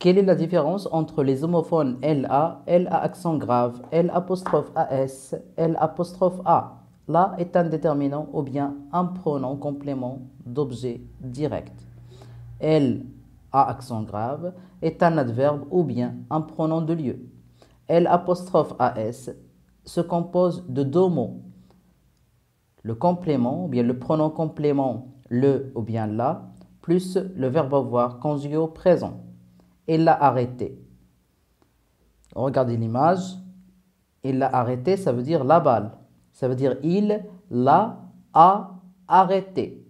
Quelle est la différence entre les homophones LA, LA accent grave, L apostrophe AS, L apostrophe A? La est un déterminant ou bien un pronom complément d'objet direct. L A accent grave est un adverbe ou bien un pronom de lieu. L apostrophe AS se compose de deux mots. Le complément ou bien le pronom complément le ou bien la plus le verbe avoir conjugué au présent. Il l'a arrêté. Regardez l'image. Il l'a arrêté, ça veut dire la balle. Ça veut dire il l'a arrêté.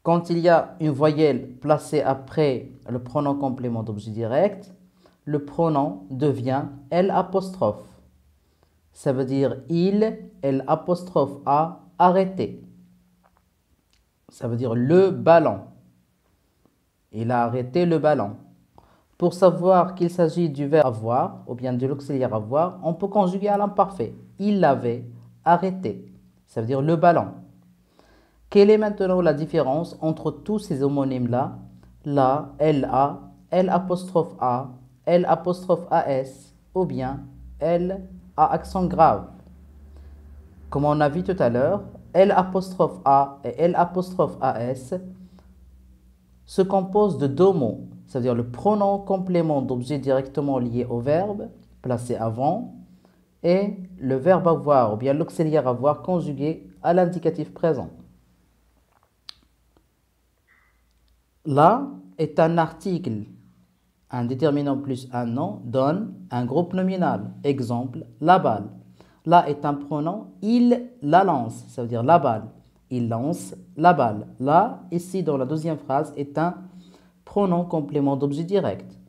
Quand il y a une voyelle placée après le pronom complément d'objet direct, le pronom devient L apostrophe. Ça veut dire il, L apostrophe a arrêté. Ça veut dire le ballon. Il a arrêté le ballon. Pour savoir qu'il s'agit du verbe avoir ou bien de l'auxiliaire avoir, on peut conjuguer à l'imparfait. Il l'avait arrêté. Ça veut dire le ballon. Quelle est maintenant la différence entre tous ces homonymes-là? La, LA, L apostrophe A, L apostrophe AS ou bien L à accent grave. Comme on a vu tout à l'heure, L apostrophe A et L apostrophe AS se composent de deux mots, c'est-à-dire le pronom complément d'objet directement lié au verbe, placé avant, et le verbe avoir ou bien l'auxiliaire avoir conjugué à l'indicatif présent. La est un article. Un déterminant plus un nom donne un groupe nominal. Exemple, la balle. La est un pronom, il la lance, ça veut dire la balle. Il lance la balle. La, ici dans la deuxième phrase, est un pronom complément d'objet direct.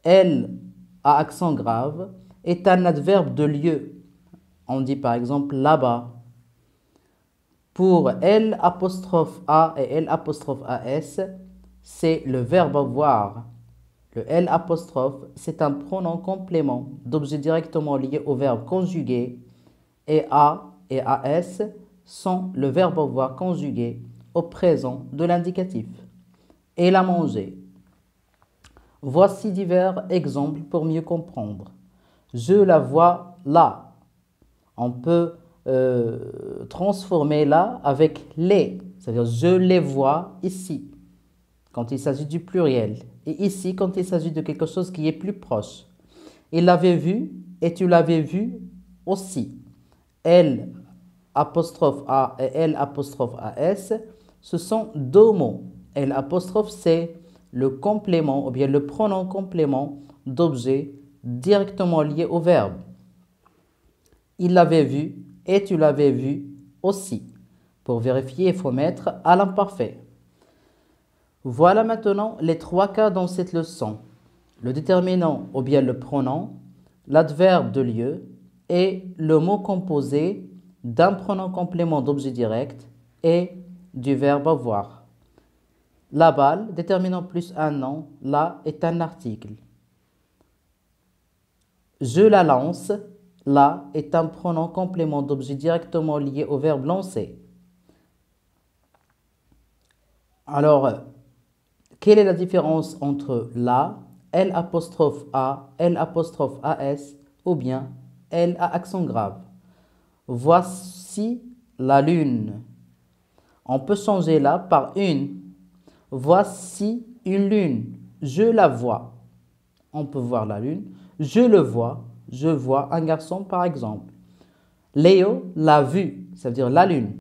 Elle, à accent grave, est un adverbe de lieu. On dit par exemple là-bas. Pour L apostrophe A et L apostrophe AS, c'est le verbe avoir. Le L apostrophe, c'est un pronom complément d'objet directement lié au verbe conjugué et A et AS sont le verbe avoir conjugué au présent de l'indicatif. Elle a mangé. Voici divers exemples pour mieux comprendre. Je la vois là. On peut transformer là avec les, c'est-à-dire je les vois ici, quand il s'agit du pluriel, et ici quand il s'agit de quelque chose qui est plus proche. Il l'avait vu et tu l'avais vu aussi. Elle apostrophe A et elle apostrophe AS, ce sont deux mots. Elle apostrophe c'est le complément ou bien le pronom complément d'objet directement lié au verbe. Il l'avait vu et tu l'avais vu aussi. Pour vérifier, il faut mettre à l'imparfait. Voilà maintenant les trois cas dans cette leçon. Le déterminant ou bien le pronom, l'adverbe de lieu et le mot composé d'un pronom complément d'objet direct et du verbe avoir. La balle, déterminant plus un nom, là est un article. Je la lance, là est un pronom complément d'objet directement lié au verbe lancer. Alors, quelle est la différence entre la, L apostrophe A, L apostrophe AS ou bien L à accent grave? Voici la lune. On peut changer là par une. Voici une lune. Je la vois. On peut voir la lune. Je le vois. Je vois un garçon par exemple. Léo l'a vu. Ça veut dire la lune.